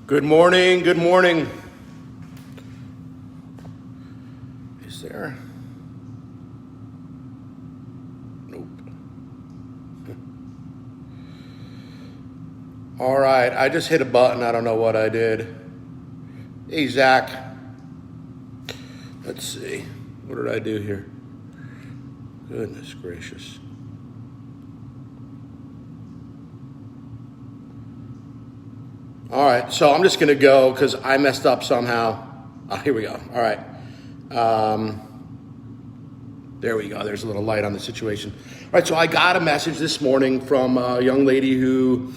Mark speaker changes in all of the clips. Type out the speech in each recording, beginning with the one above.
Speaker 1: Good morning, good morning. Is there? Nope. All right, I just hit a button. I don't know what I did. Hey, Zach. Let's see. What did I do here? Goodness gracious. All right, so I'm just gonna go because I messed up somehow. Oh, here we go. All right. There we go. There's a little light on the situation. All right, so I got a message this morning from a young lady who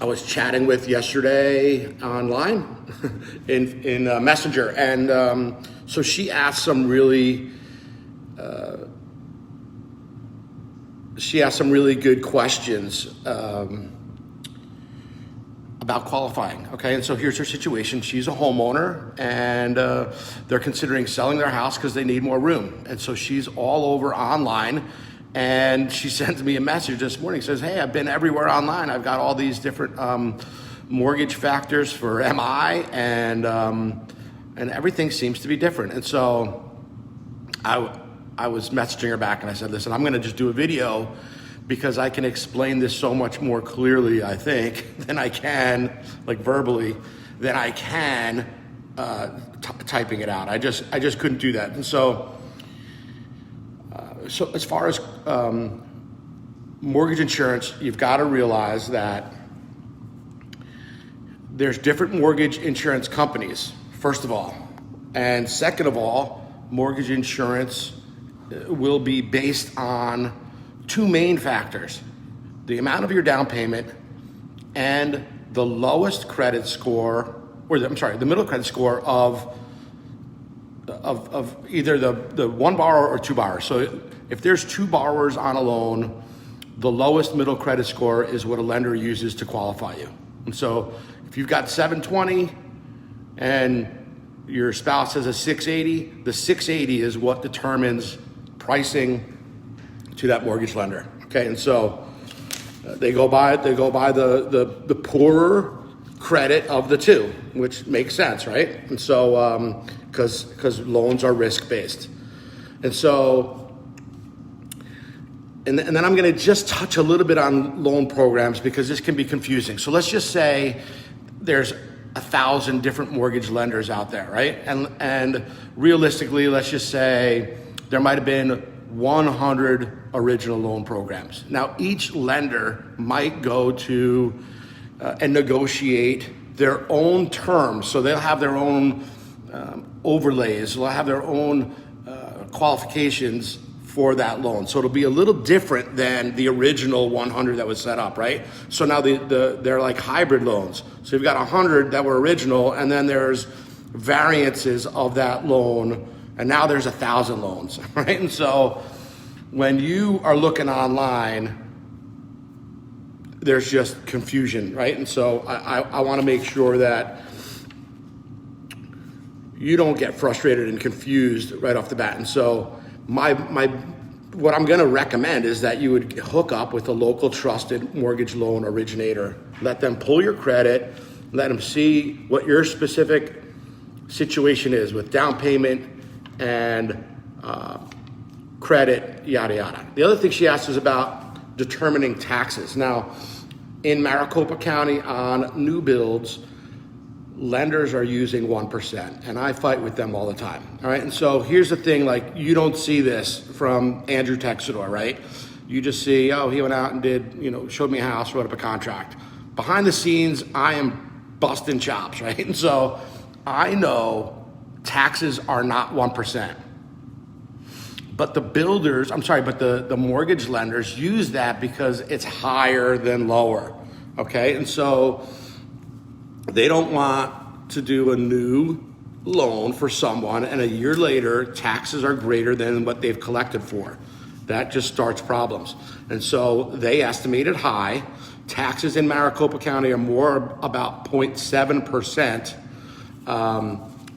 Speaker 1: I was chatting with yesterday online in Messenger. And so she asked some really good questions about qualifying, okay? And so here's her situation. She's a homeowner, and they're considering selling their house because they need more room. And so she's all over online, and she sends me a message this morning, says, hey, I've been everywhere online. I've got all these different mortgage factors for MI, and everything seems to be different. And so I was messaging her back, and I said, listen, I'm gonna just do a video because I can explain this so much more clearly, I think, than I can, like verbally, than I can typing it out. I just couldn't do that. And so as far as mortgage insurance, you've got to realize that there's different mortgage insurance companies, first of all. And second of all, mortgage insurance will be based on two main factors: the amount of your down payment and the lowest credit score, or the middle credit score of either the one borrower or two borrowers. So if there's two borrowers on a loan, the lowest middle credit score is what a lender uses to qualify you. And so if you've got 720 and your spouse has a 680, the 680 is what determines pricing to that mortgage lender. Okay, and so they go by the poorer credit of the two, which makes sense, right? And so because loans are risk based, and so and then I'm going to just touch a little bit on loan programs because this can be confusing. So let's just say there's 1,000 different mortgage lenders out there, right? And realistically, let's just say there might have been 100 original loan programs. Now, each lender might go to and negotiate their own terms. So they'll have their own overlays, they'll have their own qualifications for that loan. So it'll be a little different than the original 100 that was set up, right? So now they're like hybrid loans. So you've got 100 that were original, and then there's variances of that loan, and now there's 1,000 loans, right? And so when you are looking online, there's just confusion, right? And so I want to make sure that you don't get frustrated and confused right off the bat. And so what I'm going to recommend is that you would hook up with a local trusted mortgage loan originator. Let them pull your credit, let them see what your specific situation is with down payment and credit, yada, yada. The other thing she asked is about determining taxes. Now, in Maricopa County on new builds, lenders are using 1%, and I fight with them all the time, all right? And so here's the thing, like, you don't see this from Andrew Texidor, right? You just see, oh, he went out and showed me a house, wrote up a contract. Behind the scenes, I am busting chops, right? And so I know taxes are not 1%. But the mortgage lenders use that because it's higher than lower, okay? And so they don't want to do a new loan for someone and a year later taxes are greater than what they've collected for. That just starts problems. And so they estimate it high. Taxes in Maricopa County are more about 0.7%,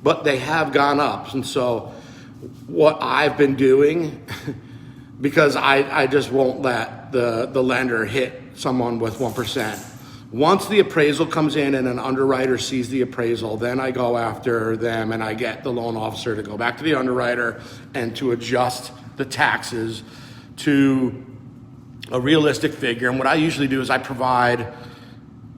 Speaker 1: but they have gone up. And so what I've been doing, because I just won't let the lender hit someone with 1%. Once the appraisal comes in and an underwriter sees the appraisal, then I go after them and I get the loan officer to go back to the underwriter and to adjust the taxes to a realistic figure. And what I usually do is I provide,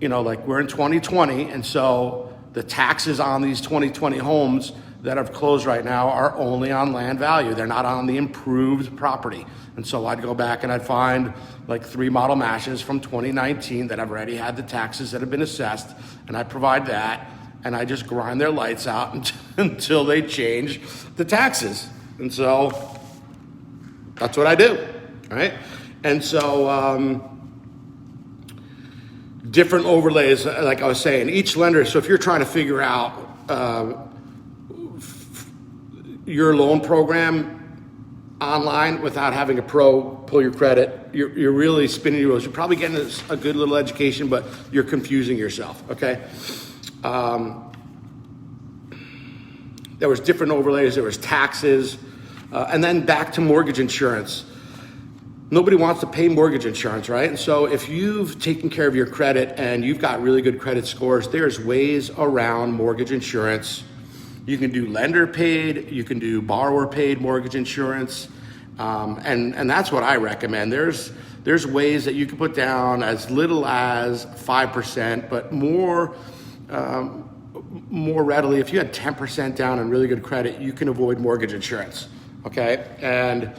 Speaker 1: like we're in 2020, and so the taxes on these 2020 homes that have closed right now are only on land value. They're not on the improved property. And so I'd go back and I'd find like 3 model matches from 2019 that have already had the taxes that have been assessed, and I provide that, and I just grind their lights out until they change the taxes. And so that's what I do, right? And so different overlays, like I was saying, each lender, so if you're trying to figure out your loan program online without having a pro pull your credit, you're really spinning your wheels. You're probably getting a good little education, but you're confusing yourself, okay? There was different overlays, there was taxes, and then back to mortgage insurance. Nobody wants to pay mortgage insurance, right? And so if you've taken care of your credit and you've got really good credit scores, there's ways around mortgage insurance. You can do lender paid, you can do borrower paid mortgage insurance, and that's what I recommend. There's ways that you can put down as little as 5%, but more readily, if you had 10% down and really good credit, you can avoid mortgage insurance, okay? And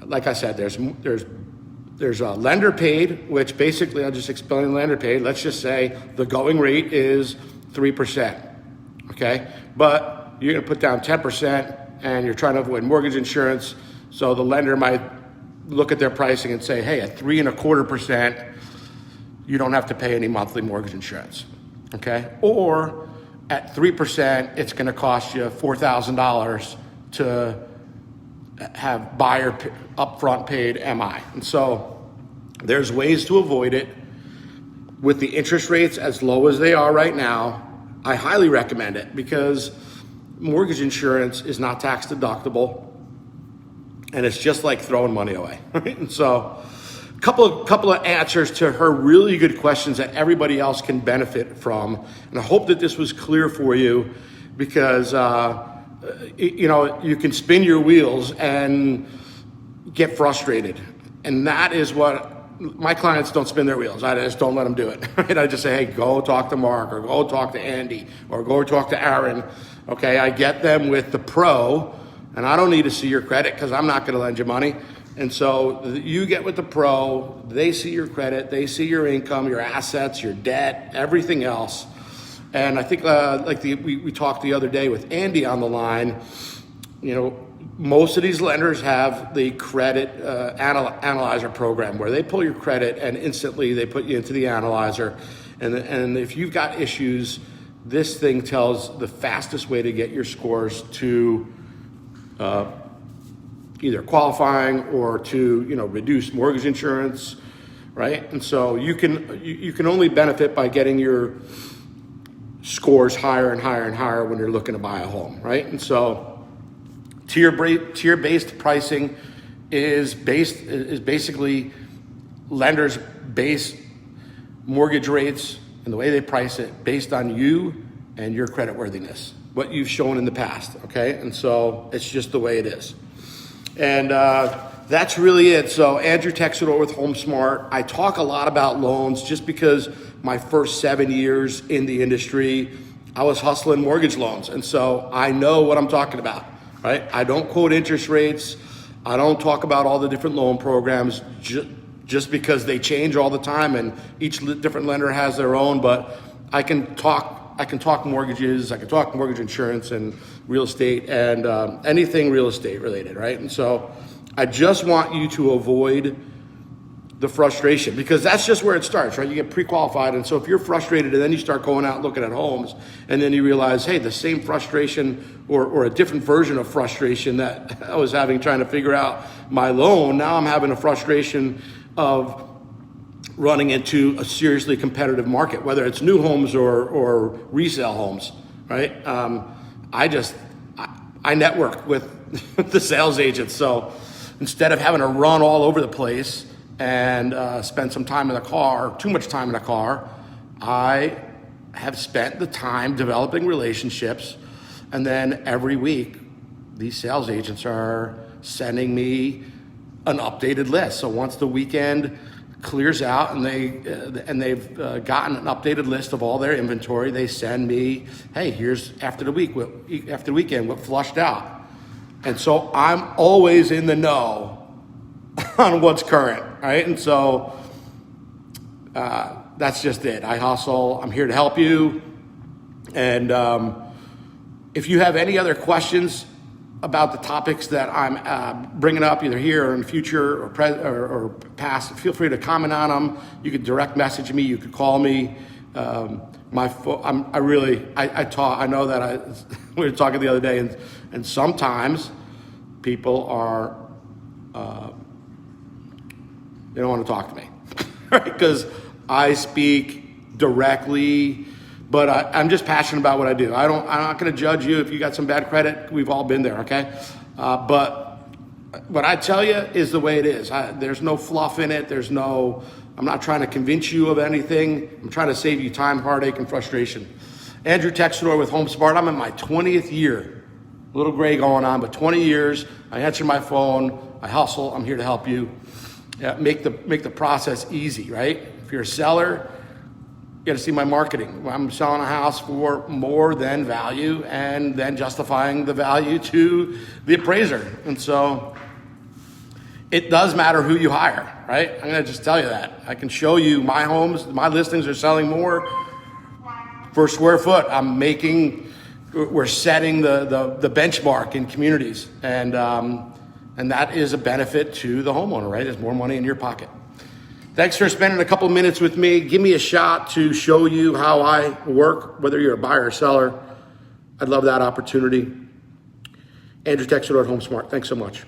Speaker 1: like I said, there's a lender paid, which basically, I'll just explain lender paid. Let's just say the going rate is 3%. Okay, but you're gonna put down 10% and you're trying to avoid mortgage insurance. So the lender might look at their pricing and say, hey, at 3.25%, you don't have to pay any monthly mortgage insurance, okay? Or at 3%, it's gonna cost you $4,000 to have buyer upfront paid MI. And so there's ways to avoid it. With the interest rates as low as they are right now, I highly recommend it because mortgage insurance is not tax deductible, and it's just like throwing money away, right? And so a couple of answers to her really good questions that everybody else can benefit from. And I hope that this was clear for you because, you can spin your wheels and get frustrated. And that is what my clients don't spin their wheels. I just don't let them do it. Right? I just say, hey, go talk to Mark or go talk to Andy or go talk to Aaron. Okay, I get them with the pro, and I don't need to see your credit because I'm not going to lend you money. And so you get with the pro, they see your credit, they see your income, your assets, your debt, everything else. And I think we talked the other day with Andy on the line, most of these lenders have the credit analyzer program where they pull your credit and instantly they put you into the analyzer. And if you've got issues, this thing tells the fastest way to get your scores to either qualifying or to reduce mortgage insurance, right? And so you can only benefit by getting your scores higher and higher and higher when you're looking to buy a home, right? And so tier-based pricing is basically lenders base mortgage rates and the way they price it based on you and your creditworthiness, what you've shown in the past, okay? And so it's just the way it is. And that's really it. So Andrew Texidor with HomeSmart. I talk a lot about loans just because my first 7 years in the industry, I was hustling mortgage loans. And so I know what I'm talking about. Right? I don't quote interest rates. I don't talk about all the different loan programs just because they change all the time and each different lender has their own, but I can talk mortgages, I can talk mortgage insurance and real estate and anything real estate related, right? And so I just want you to avoid the frustration because that's just where it starts, right? You get pre-qualified, and so if you're frustrated and then you start going out looking at homes and then you realize, hey, the same frustration or a different version of frustration that I was having trying to figure out my loan, now I'm having a frustration of running into a seriously competitive market, whether it's new homes or resale homes, right? I network with the sales agents, so instead of having to run all over the place and spend some time in the car, too much time in the car, I have spent the time developing relationships, and then every week, these sales agents are sending me an updated list. So once the weekend clears out and they've gotten an updated list of all their inventory, they send me, hey, here's after the weekend what flushed out. And so I'm always in the know on what's current, right? And so that's just it. I hustle. I'm here to help you. And if you have any other questions about the topics that I'm bringing up, either here or in the future or past, feel free to comment on them. You could direct message me. You could call me. My phone. I know that we were talking the other day, and sometimes people are they don't want to talk to me, right? Because I speak directly. But I'm just passionate about what I do. I'm not going to judge you if you got some bad credit. We've all been there, okay? But what I tell you is the way it is. There's no fluff in it. I'm not trying to convince you of anything. I'm trying to save you time, heartache, and frustration. Andrew Texidor with HomeSmart. I'm in my 20th year. A little gray going on, but 20 years. I answer my phone. I hustle. I'm here to help you. Make the process easy, right? If you're a seller, you got to see my marketing. I'm selling a house for more than value and then justifying the value to the appraiser. And so it does matter who you hire, right? I'm going to just tell you that. I can show you my homes, my listings are selling more per square foot. We're setting the benchmark in communities. And that is a benefit to the homeowner, right? There's more money in your pocket. Thanks for spending a couple minutes with me. Give me a shot to show you how I work, whether you're a buyer or seller. I'd love that opportunity. Andrew Texidor at HomeSmart. Thanks so much.